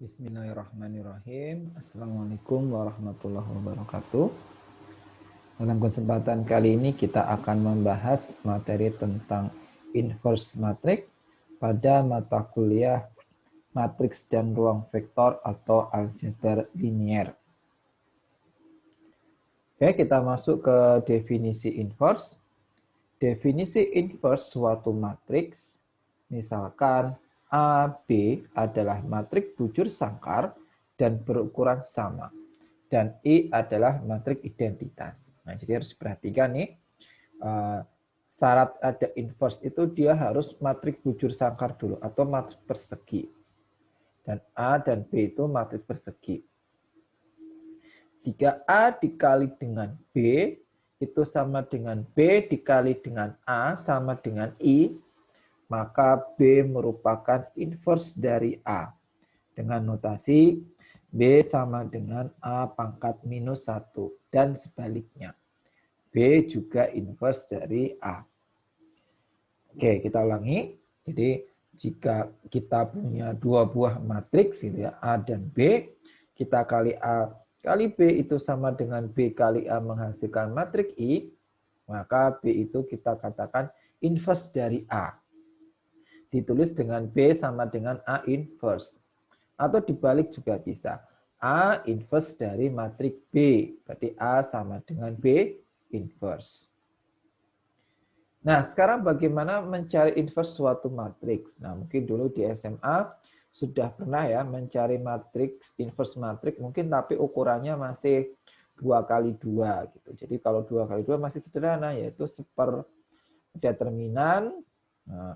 Bismillahirrahmanirrahim. Assalamualaikum warahmatullahi wabarakatuh. Dalam kesempatan kali ini kita akan membahas materi tentang inverse matrix pada mata kuliah matriks dan ruang vektor atau aljabar linier. Oke, kita masuk ke definisi inverse. Definisi inverse suatu matriks, misalkan A, B adalah matriks bujur sangkar dan berukuran sama. Dan I adalah matriks identitas. Nah, jadi harus diperhatikan nih, syarat ada inverse itu dia harus matriks bujur sangkar dulu atau matriks persegi. Dan A dan B itu matriks persegi. Jika A dikali dengan B, itu sama dengan B dikali dengan A sama dengan I, maka B merupakan inverse dari A. Dengan notasi B sama dengan A pangkat minus 1 dan sebaliknya. B juga inverse dari A. Oke, kita ulangi. Jadi jika kita punya dua buah matriks gitu ya, A dan B, kita kali A kali B itu sama dengan B kali A menghasilkan matriks I, maka B itu kita katakan inverse dari A. Ditulis dengan B sama dengan A inverse. Atau dibalik juga bisa. A inverse dari matriks B. Berarti A sama dengan B inverse. Nah, sekarang bagaimana mencari inverse suatu matriks? Nah, mungkin dulu di SMA sudah pernah ya mencari matriks, inverse matriks, mungkin tapi ukurannya masih 2x2 gitu. Jadi kalau 2x2 masih sederhana, yaitu seperdeterminan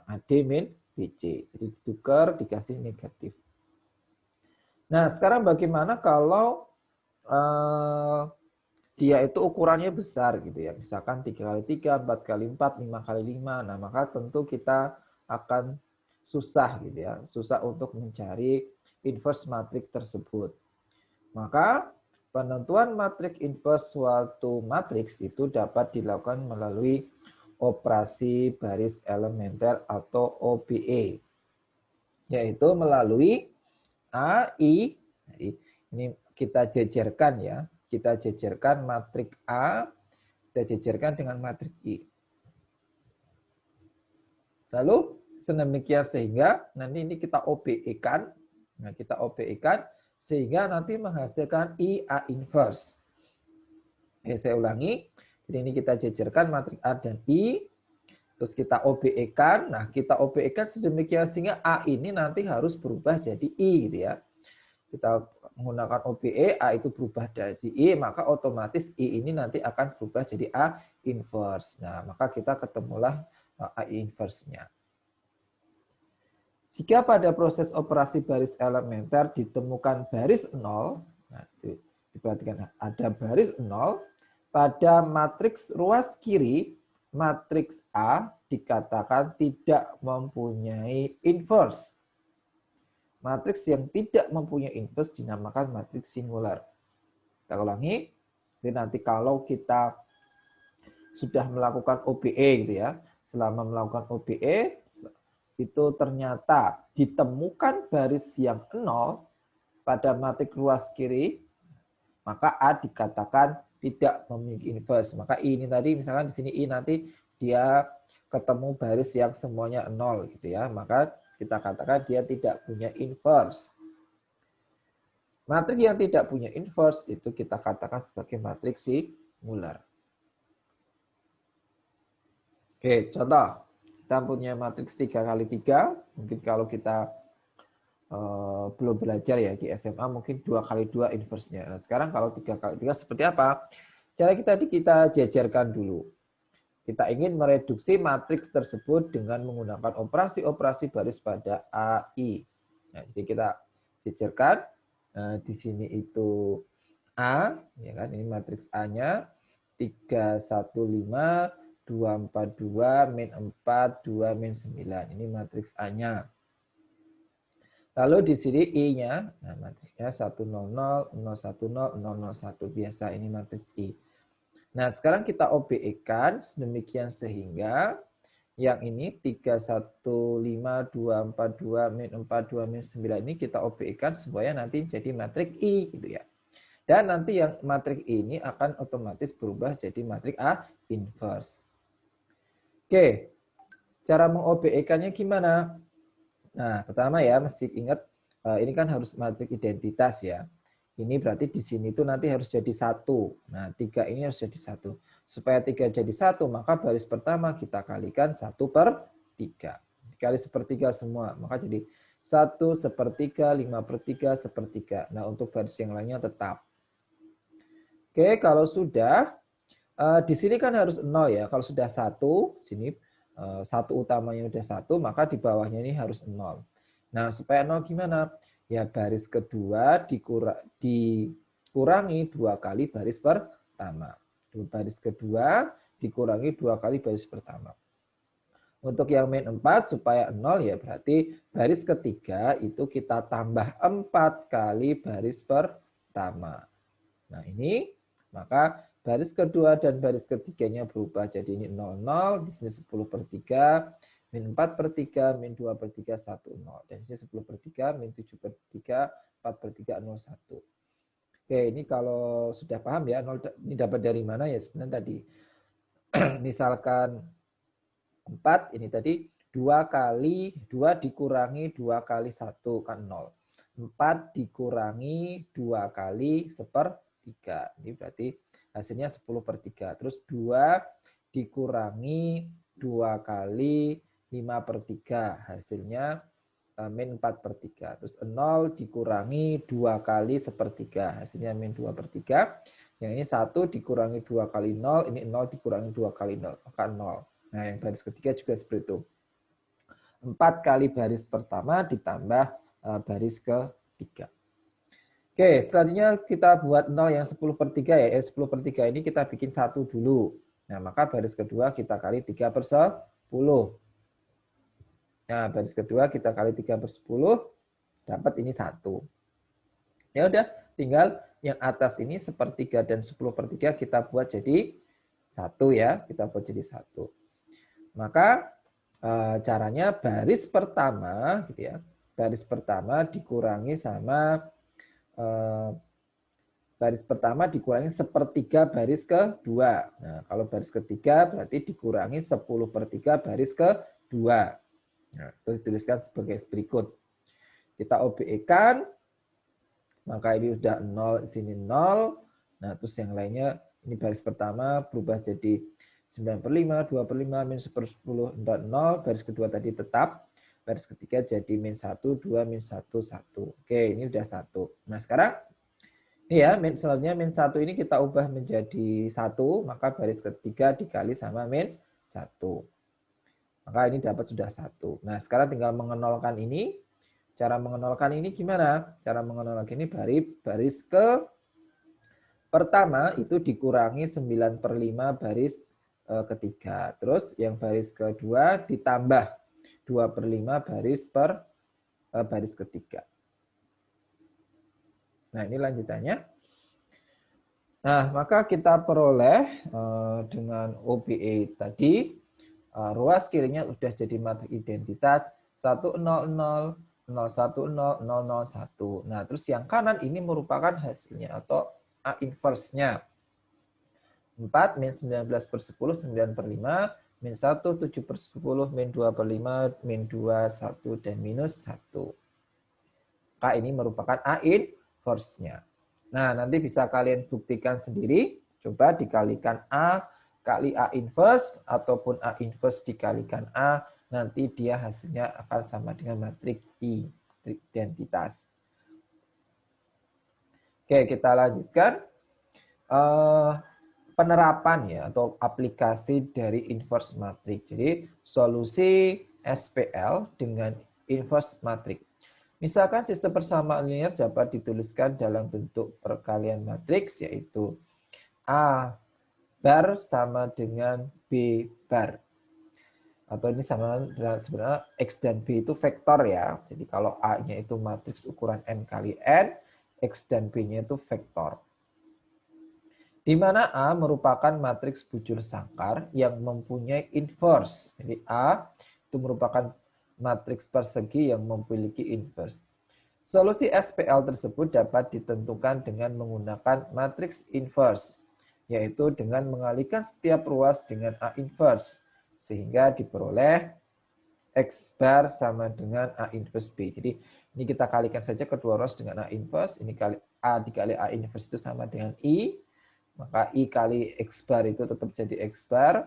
AD min BC. Jadi ditukar dikasih negatif. Nah, sekarang bagaimana kalau dia itu ukurannya besar gitu ya. Misalkan 3x3, 4x4, 5x5. Nah, maka tentu kita akan susah gitu ya. Susah untuk mencari inverse matriks tersebut. Maka penentuan matriks inverse suatu matriks itu dapat dilakukan melalui operasi baris elementer atau OBE, yaitu melalui A, I. Ini kita jejerkan ya. Kita jejerkan matriks A, kita jejerkan dengan matriks I. Lalu sedemikian sehingga nanti ini kita OBE-kan. Nah, kita OBE-kan sehingga nanti menghasilkan I A inverse. Oke, saya ulangi. Jadi ini kita jejerkan matriks A dan I. Terus kita OBE-kan. Nah, kita OBE-kan sedemikian sehingga A ini nanti harus berubah jadi I gitu ya. Kita menggunakan OBE, A itu berubah jadi I, maka otomatis I ini nanti akan berubah jadi A inverse. Nah, maka kita ketemulah A inverse-nya. Jika pada proses operasi baris elementer ditemukan baris 0, nah, diperhatikan ada baris 0, pada matriks ruas kiri, matriks A dikatakan tidak mempunyai inverse. Matriks yang tidak mempunyai inverse dinamakan matriks singular. Kita ulangi. Jadi nanti kalau kita sudah melakukan OBE gitu ya, selama melakukan OBE itu ternyata ditemukan baris yang 0 pada matriks ruas kiri, maka A dikatakan tidak memiliki inverse. Maka I ini tadi misalkan di sini I nanti dia ketemu baris yang semuanya 0 gitu ya, maka kita katakan dia tidak punya inverse. Matriks yang tidak punya inverse itu kita katakan sebagai matriks singular. Oke, contoh. Kita punya matriks 3x3. Mungkin kalau kita belum belajar ya di SMA, mungkin 2x2 inverse-nya. Nah, sekarang kalau 3x3 seperti apa? Cara kita jejerkan dulu. Kita ingin mereduksi matriks tersebut dengan menggunakan operasi-operasi baris pada AI. Nah, jadi kita jejerkan. Nah, di sini itu A, ya kan? Ini matriks A-nya 315, 242, min 4, 2, min 9. Ini matriks A-nya. Lalu di sini I-nya, nah matriksnya 100, 010, 001. Biasa ini matriks I. Nah, sekarang kita OBE-kan sedemikian sehingga Yang ini 3, 1, 5, 2, 4, 2, min 4, 2, min 9 ini kita OBE-kan supaya nanti jadi matriks I gitu ya. Dan nanti yang matriks I ini akan otomatis berubah jadi matriks A inverse. Oke, cara meng-OBE-kannya gimana? Nah, pertama ya mesti ingat ini kan harus matriks identitas ya. Ini berarti di sini tuh nanti harus jadi 1. Nah, 3 ini harus jadi 1. Supaya 3 jadi 1, maka baris pertama kita kalikan 1/3. Dikali sepertiga semua, maka jadi 1 sepertiga, 5/3, sepertiga. Nah, untuk baris yang lainnya tetap. Oke, kalau sudah, di sini kan harus 0 ya. Kalau sudah 1, sini 1 utamanya sudah 1, maka di bawahnya ini harus 0. Nah, supaya 0 gimana? Ya baris kedua dikurangi 2 kali baris pertama. Baris kedua dikurangi 2 kali baris pertama. Untuk yang min 4 supaya 0 ya berarti baris ketiga itu kita tambah 4 kali baris pertama. Nah ini maka baris kedua dan baris ketiganya berubah jadi ini 00, di sini 10/3, min 4/3, min 2/3, 1, 0. Dan di sini 10/3, min 7/3, 4/3, 0, 1. Oke, ini kalau sudah paham ya, 0 ini dapat dari mana ya sebenarnya tadi. Misalkan 4, ini tadi 2 dikurangi 2 kali 1 kan 0. 4 dikurangi 2 kali 1/3. Ini berarti hasilnya 10/3. Terus 2 dikurangi 2 kali 5/3. Hasilnya min 4/3. Terus 0 dikurangi 2 kali 1/3. Hasilnya min 2/3. Yang ini 1 dikurangi 2 kali 0. Ini 0 dikurangi 2 kali 0. Maka 0. Nah, yang baris ketiga juga seperti itu. 4 kali baris pertama ditambah baris ketiga. Oke, selanjutnya kita buat 0 yang 10/3 ya. 10/3 ini kita bikin 1 dulu. Nah, maka baris kedua kita kali 3/10. Nah, baris kedua kita kali 3/10, dapat ini 1. Ya udah, tinggal yang atas ini 1/3 dan 10/3 kita buat jadi 1 ya. Kita buat jadi 1. Maka caranya baris pertama gitu ya. Baris pertama dikurangi sama baris pertama dikurangi 1/3 baris kedua. Nah, kalau baris ketiga berarti dikurangi 10/3 baris kedua. Nah, itu dituliskan sebagai berikut. Kita OBE-kan, maka ini sudah 0, sini 0. Nah, terus yang lainnya, ini baris pertama berubah jadi 9/5, 2/5, min 1/10, 0. Baris kedua tadi tetap. Baris ketiga jadi min 1, 2, min 1, 1. Oke, ini sudah 1. Nah, sekarang ini ya, selanjutnya min 1 ini kita ubah menjadi 1, maka baris ketiga dikali sama min 1. Maka ini dapat sudah 1. Nah, sekarang tinggal mengenolkan ini. Cara mengenolkan ini gimana? Cara mengenolkan ini baris ke pertama itu dikurangi 9/5 baris ketiga. Terus yang baris kedua ditambah 2/5 baris ketiga. Nah, ini lanjutannya. Nah, maka kita peroleh dengan OBE tadi, ruas kirinya sudah jadi matriks identitas 100, 010, 001. Nah, terus yang kanan ini merupakan hasilnya atau A inverse-nya. 4, min 19/10, 9/5, min 1, 7/10, min 2/5, min 2, 1, dan minus 1. Maka ini merupakan A inverse-nya. Nah, nanti bisa kalian buktikan sendiri. Coba dikalikan A kali A inverse ataupun A inverse dikalikan A, nanti dia hasilnya akan sama dengan matriks I, matriks identitas. Oke, kita lanjutkan. Penerapan ya atau aplikasi dari inverse matrix. Jadi solusi SPL dengan inverse matrix. Misalkan sistem persamaan linear dapat dituliskan dalam bentuk perkalian matriks, yaitu A bar sama dengan B bar. Atau ini sama sebenarnya X dan B itu vektor ya. Jadi kalau A-nya itu matriks ukuran N kali N, X dan B-nya itu vektor. di mana A merupakan matriks bujur sangkar yang mempunyai inverse. Jadi A itu merupakan matriks persegi yang memiliki inverse. Solusi SPL tersebut dapat ditentukan dengan menggunakan matriks inverse, yaitu dengan mengalihkan setiap ruas dengan A inverse, sehingga diperoleh X bar sama dengan A inverse B. Jadi ini kita kalikan saja kedua ruas dengan A inverse, ini kali A dikali A inverse itu sama dengan I, maka I kali X bar itu tetap jadi X bar.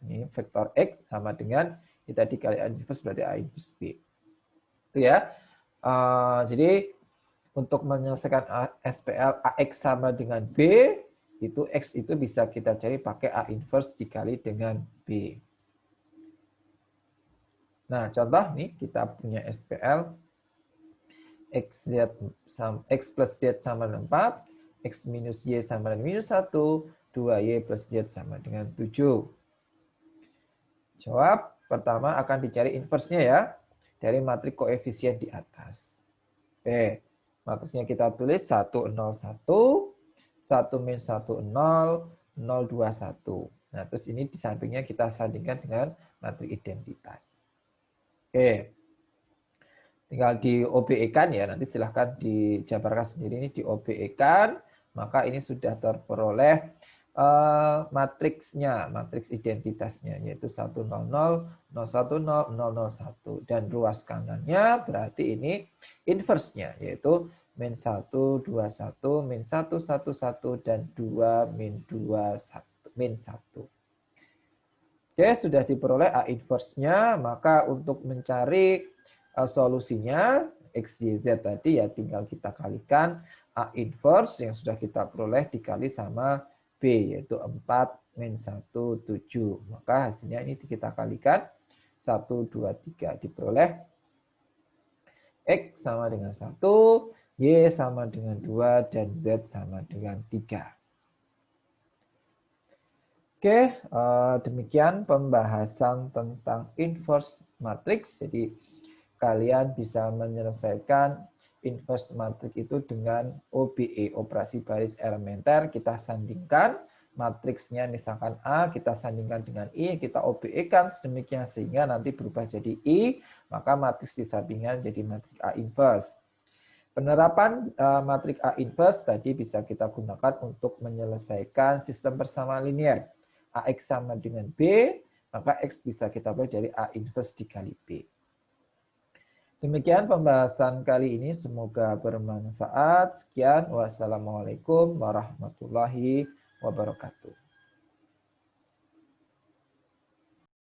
Ini vektor X sama dengan kita dikali A inverse berarti A inverse B. Itu ya. Jadi untuk menyelesaikan SPL AX sama dengan B, itu X itu bisa kita cari pakai A inverse dikali dengan B. Nah, contoh nih kita punya SPL X plus Z sama dengan 4, X minus Y sama dengan minus 1, 2Y plus Z sama dengan 7. Jawab pertama akan dicari inverse-nya ya, dari matrik koefisien di atas. Oke, matriksnya kita tulis 1, 0, 1, 1 min 1, 0, 0, 2, 1. Nah, terus ini di sampingnya kita sandingkan dengan matrik identitas. Oke. Tinggal di OBE-kan ya, nanti silahkan dijabarkan sendiri ini di OBE-kan, maka ini sudah terperoleh matriksnya, matriks identitasnya, yaitu 100, 010, 001, dan ruas kanannya berarti ini inverse-nya, yaitu min 1, 21, min 1, 11, dan 2, min 2, 1, min 1. Oke, sudah diperoleh A inverse-nya, maka untuk mencari solusinya X, Y, Z tadi ya tinggal kita kalikan A inverse yang sudah kita peroleh dikali sama B, yaitu 4 min 1, 7. Maka hasilnya ini kita kalikan 1, 2, 3. Diperoleh X sama dengan 1, Y sama dengan 2, dan Z sama dengan 3. Oke, demikian pembahasan tentang inverse matrix. Jadi kalian bisa menyelesaikan inverse matrix itu dengan OBE, operasi baris elementer. Kita sandingkan matriksnya, misalkan A, kita sandingkan dengan I, kita OBE-kan sedemikian sehingga nanti berubah jadi I, maka matriks di sampingnya jadi matriks A inverse. Penerapan matriks A inverse tadi bisa kita gunakan untuk menyelesaikan sistem persamaan linear. AX sama dengan B, maka X bisa kita buat dari A inverse dikali B. Demikian pembahasan kali ini, semoga bermanfaat. Sekian, wassalamualaikum warahmatullahi wabarakatuh.